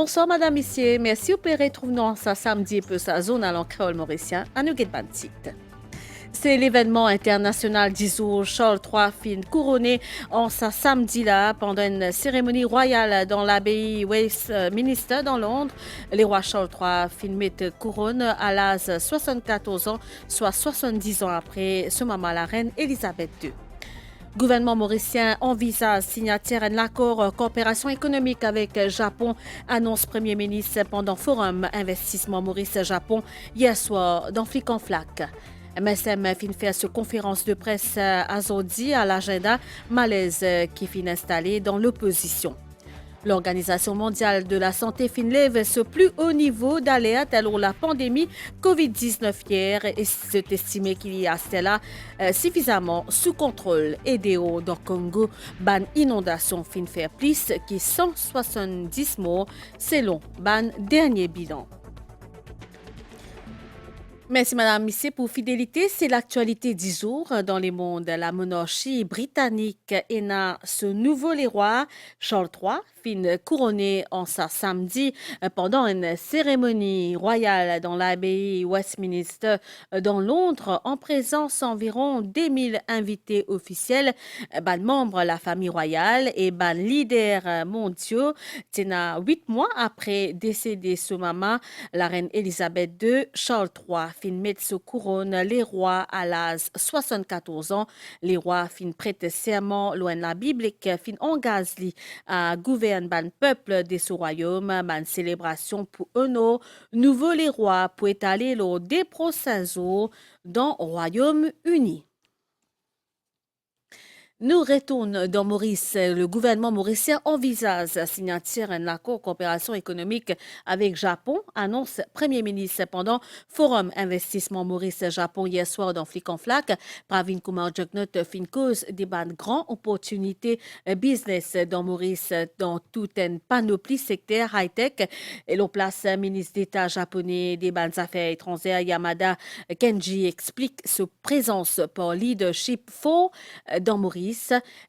Bonsoir, madame, messieurs. Merci au Péré. Trouve-nous ça samedi peu sa zone à l'encréole mauricien à nous Bantit. C'est l'événement international d'Isour Charles III fin couronné en sa samedi là pendant une cérémonie royale dans l'abbaye Westminster dans Londres. Les rois Charles III fin mettent couronne à l'âge 74 ans, soit 70 ans après ce maman la reine Elisabeth II. Le gouvernement mauricien envisage signature d'un accord coopération économique avec Japon, annonce Premier ministre pendant Forum Investissement Maurice-Japon hier soir dans Flic en Flac. MSM fin fait cette conférence de presse à Zodi à l'agenda malaise qui fin installé dans l'opposition. L'Organisation mondiale de la santé fin lève ce plus haut niveau d'alerte alors la pandémie COVID-19 hier et c'est estimé qu'il y a cela suffisamment sous contrôle. EDO dans Congo, ban inondation fin faire plus que 170 morts selon ban dernier bilan. Merci Madame Missé pour fidélité. C'est l'actualité du jour dans les mondes. La monarchie britannique est na ce nouveau les rois Charles III fin couronné en sa samedi pendant une cérémonie royale dans l'abbaye Westminster dans Londres en présence environ 2000 invités officiels, ban membres de la famille royale et ban leaders mondiaux. C'est 8 mois après décédé ce maman, la reine Elisabeth II, Charles III fin mettre sous couronne les rois à l'âge 74 ans. Les rois fin prêter serment loin de la Bible et fin engage à gouverner ban peuple de ce royaume, ban célébration pour honorer nouveau les rois pour étaler le des prochains jours dans le Royaume-Uni. Nous retournons dans Maurice. Le gouvernement mauricien envisage la signature d'un accord de coopération économique avec Japon, annonce Premier ministre pendant Forum Investissement Maurice-Japon hier soir dans Flic en Flac. Pravin Kumar Jagnot fin cause des grandes opportunités business dans Maurice dans toute une panoplie secteur high-tech. Et le place ministre d'État japonais des affaires étrangères Yamada Kenji explique sa présence par leadership fort dans Maurice.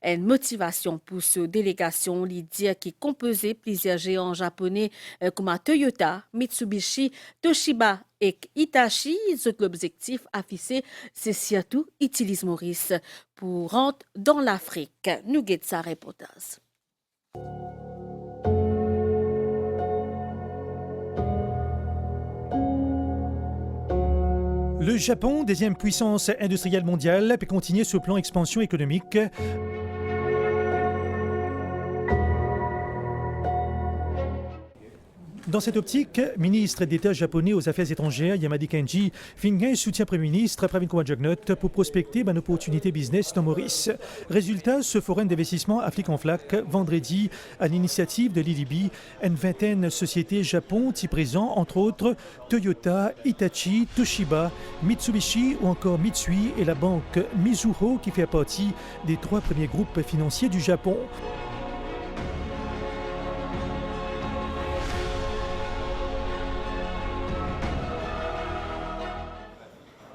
Une motivation pour cette délégation, l'idée qui est composée plusieurs géants japonais comme Toyota, Mitsubishi, Toshiba et Hitachi. L'objectif affiché, c'est surtout utiliser Maurice pour rentrer dans l'Afrique. Nous guettons sa reportage. Le Japon, deuxième puissance industrielle mondiale, peut continuer ce plan expansion économique. Dans cette optique, ministre d'État japonais aux Affaires étrangères Yamada Kenji finit soutient Premier ministre Pravin Kumar Jagnot pour prospecter une opportunité business dans Maurice. Résultat, ce forum d'investissement à Flic en Flac, vendredi, à l'initiative de l'IDB, une vingtaine de sociétés Japon y présent, entre autres Toyota, Hitachi, Toshiba, Mitsubishi ou encore Mitsui et la banque Mizuho qui fait partie des 3 premiers groupes financiers du Japon.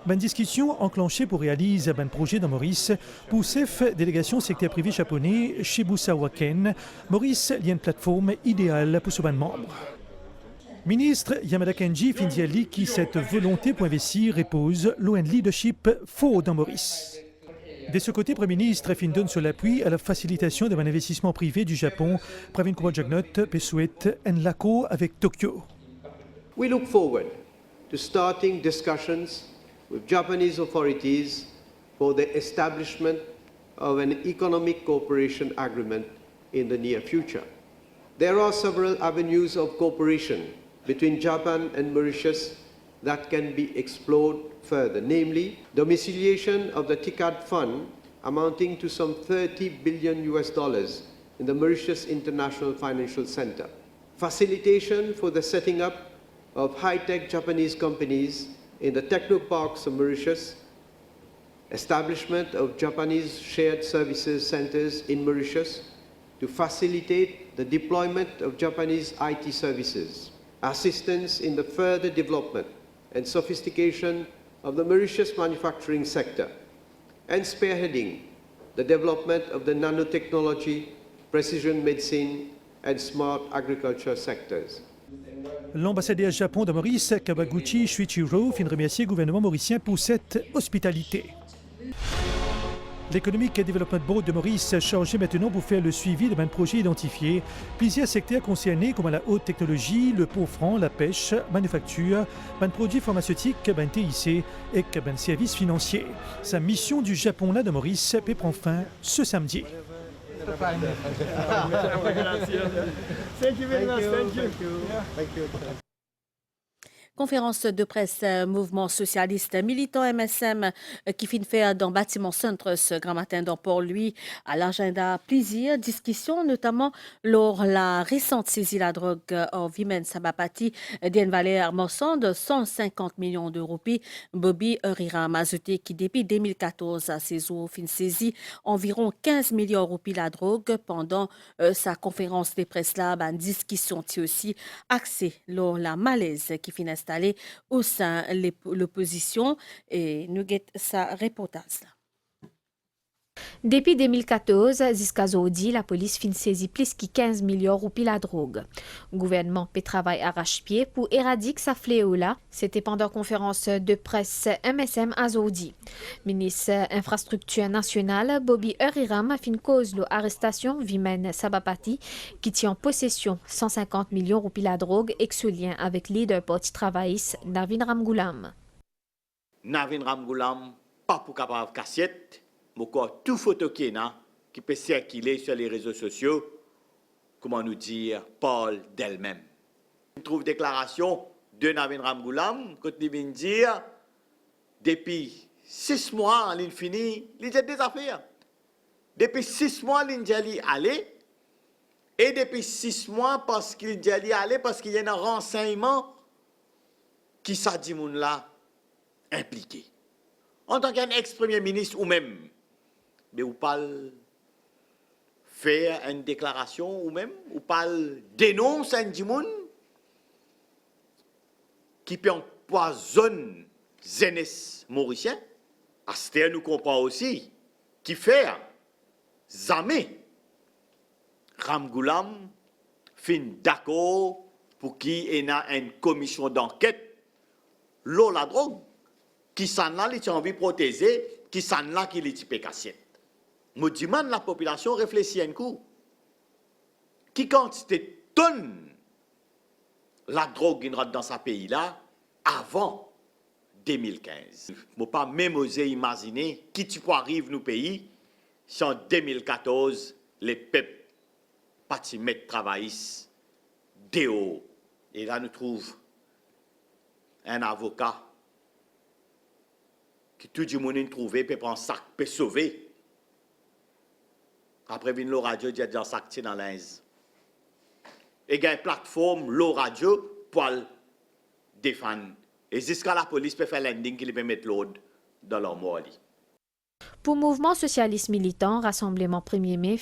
Une discussion enclenchée pour réaliser un projet dans Maurice pour cette délégation secteur privé japonais Shibusawa Ken. Maurice y a une plateforme idéale pour ce membre. Ministre Yamada Kenji Findiali qui cette volonté pour investir repose loin de leadership fort dans Maurice. De ce côté, Premier ministre fin donne sur l'appui à la facilitation de l'investissement privé du Japon. Pravin Kumar Jagnot souhaite un accord avec Tokyo. We look forward to starting discussions with Japanese authorities for the establishment of an economic cooperation agreement in the near future. There are several avenues of cooperation between Japan and Mauritius that can be explored further, namely domiciliation of the TICAD fund amounting to some $30 billion in the Mauritius International Financial Center, facilitation for the setting up of high-tech Japanese companies in the technoparks of Mauritius, establishment of Japanese shared services centers in Mauritius to facilitate the deployment of Japanese IT services, assistance in the further development and sophistication of the Mauritius manufacturing sector, and spearheading the development of the nanotechnology, precision medicine, and smart agriculture sectors. L'ambassadeur Japon de Maurice, Kawaguchi Shuichiro, fin remercier le gouvernement mauricien pour cette hospitalité. L'Economic Development Board de Maurice chargé maintenant pour faire le suivi de projets identifiés. Plusieurs secteurs concernés comme la haute technologie, le pot franc, la pêche, manufacture, produits pharmaceutiques, TIC et services financiers. Sa mission du Japon là de Maurice peut prendre fin ce samedi. Conférence de presse mouvement socialiste militant MSM qui finit faire dans bâtiment centre ce grand matin dans Port-Louis à l'agenda plaisir, discussion notamment lors la récente saisie de la drogue au Vimen Sabapati d'une valeur marchande de 150 millions d'euros. Bobby Rira Mazouté qui depuis 2014 a saisi fin saisie environ 15 millions d'euros la drogue pendant sa conférence de presse là, discussion aussi axée lors la malaise qui finit installé au sein de l'opposition et nous guette sa reportage. Depuis 2014, jusqu'à aujourd'hui, la police fin saisit plus de 15 millions de roupies la drogue. Le gouvernement peut travailler arrache-pied pour éradiquer sa fléau-là. C'était pendant la conférence de presse MSM à aujourd'hui. Ministre Infrastructure nationale, Bobby Uriram, fin cause de l'arrestation Vimen Sabapati, qui tient en possession 150 millions de roupies la drogue et ce lien avec le leader parti travailliste Navin Ramgoolam. Navin Ramgoolam, pas pour capable cassette. Encore tout photo qui peut circuler sur les réseaux sociaux, comment nous dire, parle d'elle-même. On trouve déclaration de Navin Ramgoolam, quand il vient dire, depuis 6 mois, il finit, il a des affaires. Depuis 6 mois, il est allé, et depuis 6 mois, parce qu'il est allé, parce qu'il y a un renseignement qui ça dit là impliqué. En tant qu'un ex-premier ministre ou même, mais ou pas faire une déclaration ou même ou pas dénoncer un dimoun qui peut empoisonner jeunesse mauricien. Aster nous comprend aussi qui fait jamais Ramgoolam fin d'accord pour qui il y a une commission d'enquête l'eau la drogue qui s'en a les envie protéger qui s'en a qui les type cassette. Me demande la population réfléchit un coup. Qui quantité de tonnes la drogue qui rentre dans ce pays-là avant 2015. Je ne peux pas même oser imaginer qui tu peux arriver dans nos pays si en 2014 les peuples pas de mettre travaillistes dehors. Et là nous trouvons un avocat qui tout le monde trouvé peut prendre sac peut sauver. Après, vient le radio, dit dans sac dans l'aise. Et il y a une plateforme, le radio, pour défendre. Et jusqu'à la police peut faire l'ending qui peut mettre l'ordre dans leur mort. Pour le mouvement socialiste militant, Rassemblement 1er mai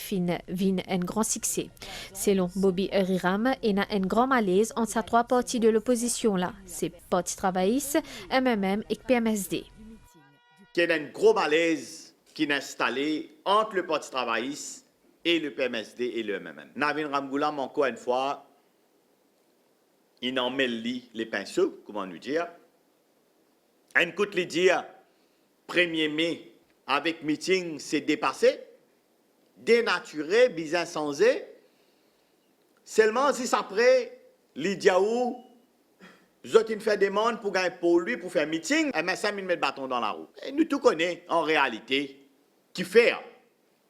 vient un grand succès. Selon Bobby Uriram, il y a un grand malaise entre ces trois partis de l'opposition là. C'est Parti travailliste, MMM et PMSD. Il y a un gros malaise qui est installé entre le Parti travailliste et le PMSD et le MMM. Navin Ramgoolam, encore une fois, il en mêle les pinceaux, comment nous dire. Un coup de dire, 1er mai, avec meeting, c'est dépassé, dénaturé, bizarre sensé. Seulement si après, l'Idiaou, Zotin fait demande pour gagner pour lui, pour faire meeting, et MSM, il met le bâton dans la roue. Et nous tout connaissons, en réalité, qui fait,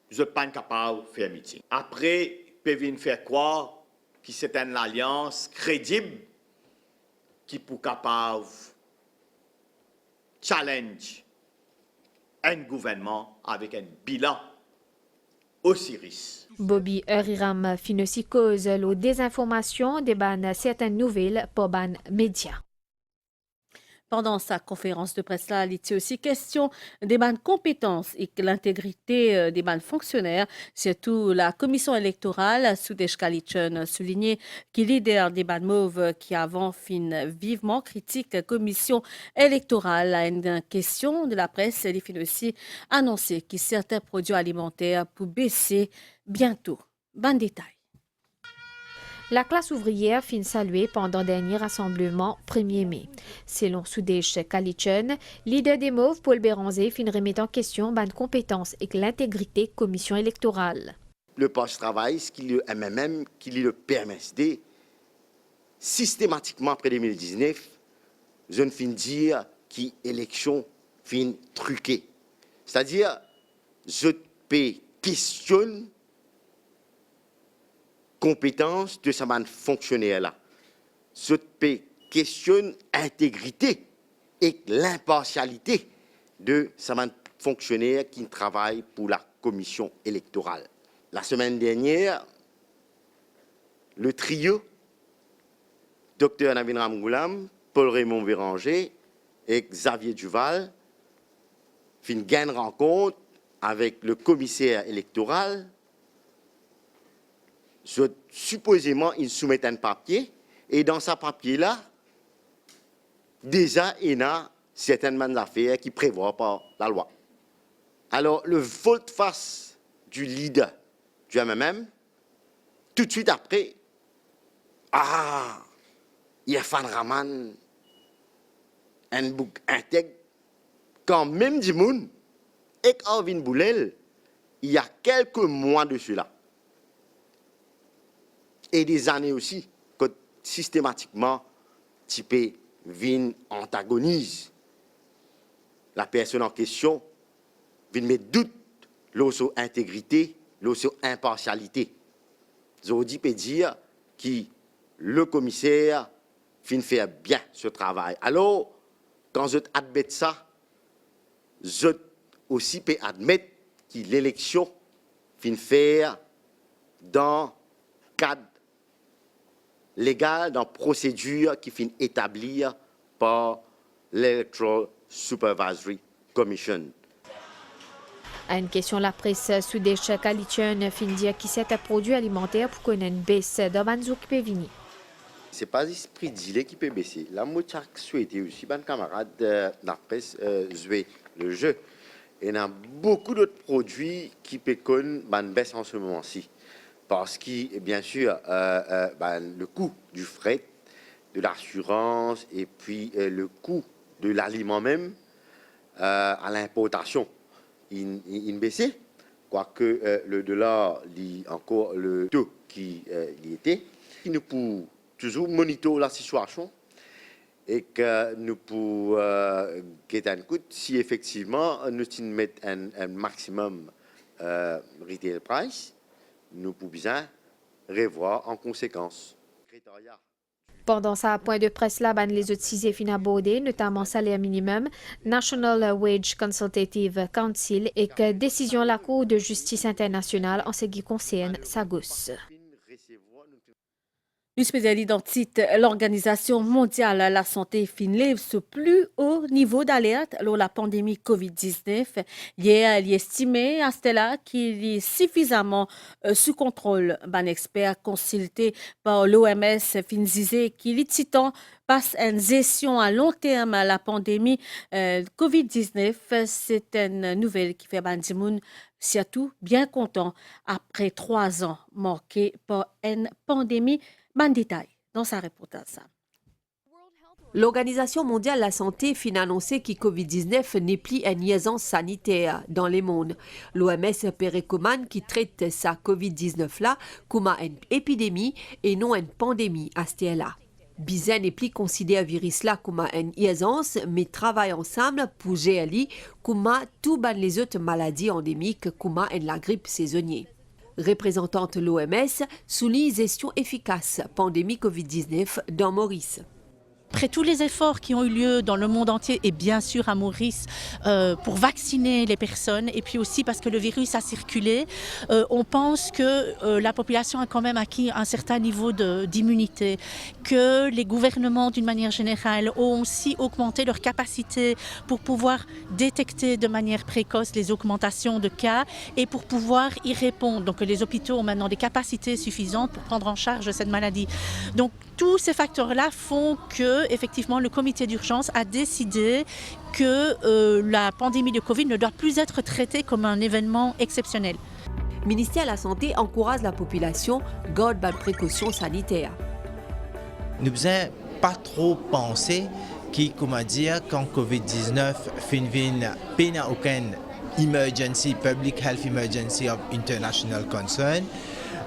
je ne suis pas capable de faire meeting. Après, ils peuvent faire croire que c'est une alliance crédible qui peut capable challenge un gouvernement avec un bilan aussi risque. Bobby Uriram fin aussi cause la désinformation de certaines nouvelles pour les médias. Pendant sa conférence de presse là, il était aussi question des compétences et l'intégrité des fonctionnaires, surtout la commission électorale. Soudesh Kalitchen souligné que leader des mauves qui avant fin vivement critique commission électorale à une question de la presse. Il fin aussi annoncé que certains produits alimentaires pour baisser bientôt. Bon détail. La classe ouvrière fin saluée pendant le dernier rassemblement 1er mai. Selon Sudesh Kalichun, leader des Mauves, Paul Béranger fin remettre en question les compétences et l'intégrité commission électorale. Le poste-travail, ce qui le MMM, qui le PMSD, systématiquement après 2019, je ne fin dire qui élection fin truquée. C'est-à-dire, je peux questionner compétence de ce fonctionnaire-là. Je peux questionner l'intégrité et l'impartialité de ce fonctionnaire qui travaille pour la commission électorale. La semaine dernière, le trio, Dr Navin Ramgoolam, Paul-Raymond Béranger et Xavier Duval, fin gagne rencontre avec le commissaire électoral. Supposément, il soumet un papier, et dans ce papier-là, déjà, il y a certaines affaires qui prévoient par la loi. Alors, le volte-face du leader du MMM, tout de suite après, Irfan Rahman, un bouc intègre, quand même du monde, et Arvin Boulel, il y a quelques mois de cela. Et des années aussi, que systématiquement, type vin antagonise la personne en question, vin mettre doute sur intégrité, sur impartialité. Zodi peut dire que le commissaire fin faire bien ce travail. Alors, quand je admets ça, je aussi peux admettre que l'élection fin faire dans cadre légal, dans procédure qui fin établir par l'Electoral Supervisory Commission. À une question, la presse Sudesh Kalichun fin dire qui c'est un produit alimentaire pour connaître une baisse dans Banzouk Pévini. Ce n'est pas l'esprit d'île qui peut baisser. La moitié souhaité aussi, mes camarades de la presse jouer le jeu. Il y a beaucoup d'autres produits qui peuvent connaître une baisse en ce moment-ci. Parce que, bien sûr, le coût du fret, de l'assurance et puis le coût de l'aliment même à l'importation, il baissé. Quoique le dollar, encore le taux qui y était. Nous pouvons toujours monitorer la situation et que nous pouvons guetter un coup si effectivement nous mettons un maximum retail price. Nous pouvons bien revoir en conséquence. Pendant sa point de presse là, les autres six fins abordés, notamment salaire minimum, National Wage Consultative Council et que décision la Cour de justice internationale en ce qui concerne Sagos. L'USPDL identique, l'Organisation mondiale de la santé finlève ce plus haut niveau d'alerte lors de la pandémie COVID-19. Hier, il estimait à cela qu'il est suffisamment sous contrôle. Un expert consulté par l'OMS fin disait qu'il est temps passe une gestion à long terme à la pandémie COVID-19. C'est une nouvelle qui fait Bandimoun surtout bien content après 3 ans marqués par une pandémie. Ban détail dans sa reportage. L'Organisation mondiale de la santé fin annoncé que COVID-19 n'est plus une liaison sanitaire dans le monde. L'OMS recommande qui traite sa COVID-19 là comme une épidémie et non une pandémie à ce là. Bizarre n'est plus considéré virus là comme une liaison, mais travaille ensemble pour gérer comme toutes les autres maladies endémiques comme la grippe saisonnière. Représentante l'OMS souligne gestion efficace pandémie COVID-19 dans Maurice. Après tous les efforts qui ont eu lieu dans le monde entier et bien sûr à Maurice pour vacciner les personnes et puis aussi parce que le virus a circulé, on pense que la population a quand même acquis un certain niveau d'immunité, que les gouvernements d'une manière générale ont aussi augmenté leur capacité pour pouvoir détecter de manière précoce les augmentations de cas et pour pouvoir y répondre. Donc les hôpitaux ont maintenant des capacités suffisantes pour prendre en charge cette maladie. Donc tous ces facteurs-là font que, effectivement, le comité d'urgence a décidé que la pandémie de Covid ne doit plus être traitée comme un événement exceptionnel. ministère de la Santé encourage la population à garder bonnes précautions sanitaires. Nous devons pas trop penser comment dire, quand COVID-19 finit pas aucune emergency, public health emergency of international concern,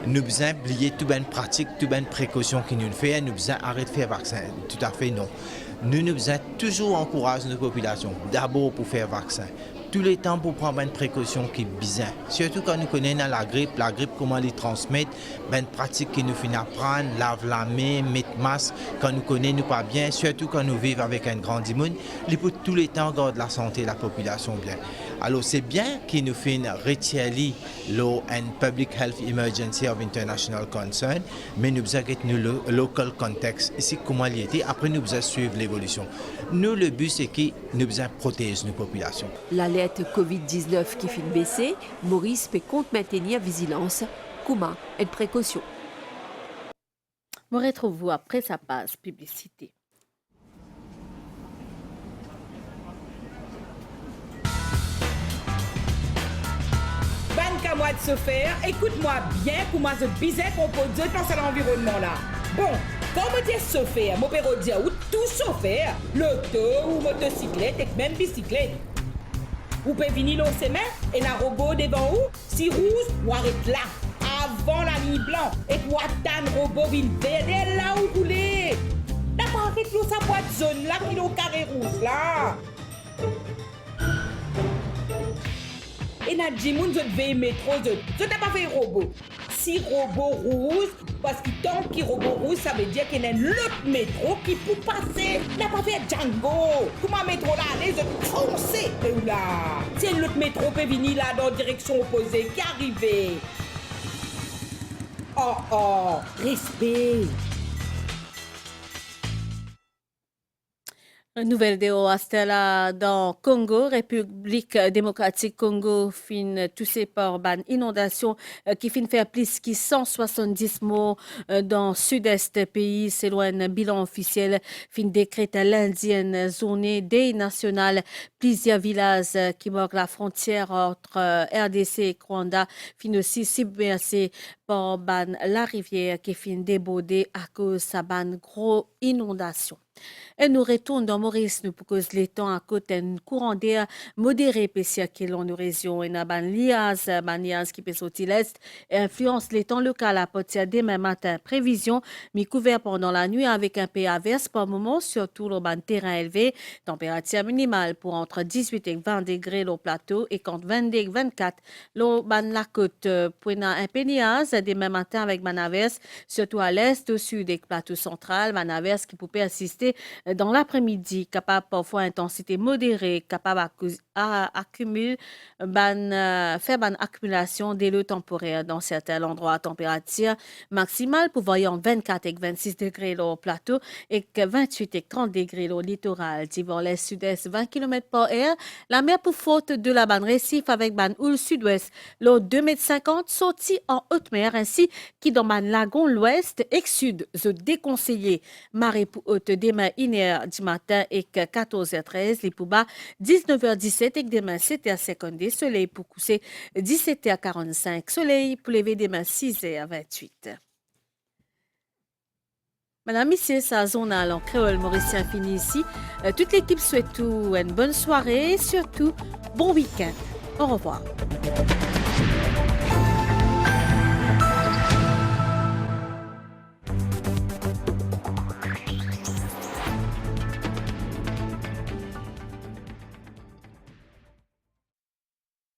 nous devons oublier toutes les pratiques, toutes les précautions que nous faisons, nous devons arrêter de faire vaccin. Tout à fait non. Nous devons toujours encourager nos populations, d'abord pour faire vaccin. Tous les temps pour prendre une précaution qui est bien. Surtout quand nous connaissons la grippe, comment les transmettre, une pratique que nous finissons apprendre, lave la main, mettre masque, quand nous connaissons pas bien, surtout quand nous vivons avec un grand immune, il faut tous les temps garder la santé de la population bien. Alors c'est bien que nous finissons retirer un public health emergency of international concern, mais nous devons être le local context, ici comment il était, après nous devons suivre l'évolution. Nous, le but c'est que nous devons protéger nos populations. L'alerte COVID-19 qui finit baisser, Maurice peut compte maintenir vigilance, comment et précaution. Me retrouve-vous après sa page publicité. Moi de se faire, écoute-moi bien comment je bisais composé dans cet environnement-là. Bon, quand on dit se faire, mon père dit ou tout se faire, l'auto ou motocyclette et même bicyclette. Ou peut venir dans ses mains et un robot devant vous, si rouge, ou arrête là, avant la ligne blanche, et pour attendre le robot vient verde là où vous voulez. N'a pas arrêté sa boîte zone là, qui est au carré rouge là. Et n'a dit moun je devais métro je t'ai pas fait robot. Si robot rouge parce que tant qu'il robot rouge ça veut dire qu'il y a l'autre métro qui peut passer. N'a pas fait Django. Comment métro là allez je foncer là. C'est l'autre métro peut venir là dans direction opposée qui arrive. Oh respect. Nouvelle de Astella dans Congo, République démocratique Congo, fin touché par une inondation qui fin faire plus que 170 morts dans sud-est pays, c'est loin un bilan officiel, fin décrète l'indienne journée deuil national, plusieurs villages qui marquent la frontière entre RDC et Rwanda, fin aussi submergés par la rivière qui fin débordée à cause de ban gros inondation. Et nous retournons dans Maurice, nous pour cause les temps à côté un courant d'air modéré peut circuler dans nos régions et n'a ban liaz qui peut sortir l'est et influence les temps locaux à partir demain matin. Prévision mi-couvert pendant la nuit avec un peu averse par moment, surtout le ban terrain élevé. Température minimale pour entre 18 et 20 degrés au plateau et contre 22 et 24 le ban la côte. Pour un peu liaz demain matin avec ban averse, surtout à l'est, au sud et plateau central, ban averse qui peut persister dans l'après-midi, capable parfois intensité modérée, capable accumuler faire une accumulation d'eau temporaire dans certains endroits. Température maximale pour voyant 24 et 26 degrés au plateau et 28 et 30 degrés au littoral. Divers l'est sud-est 20 km par heure. La mer pour faute de la bande récif avec ban houle sud-ouest l'eau 2,50 m sorti en haute mer ainsi qui dans ban lagon l'ouest et sud se déconseillé. Marée pour haute demain 1h du matin et 14h13 les pour bas 19h17 et demain 7h52 soleil pour coucher 17h45 soleil pour lever demain 6h28. Madame, Monsieur, sa zone en créole mauricien fini ici. Toute l'équipe souhaite une bonne soirée et surtout bon week-end. Au revoir.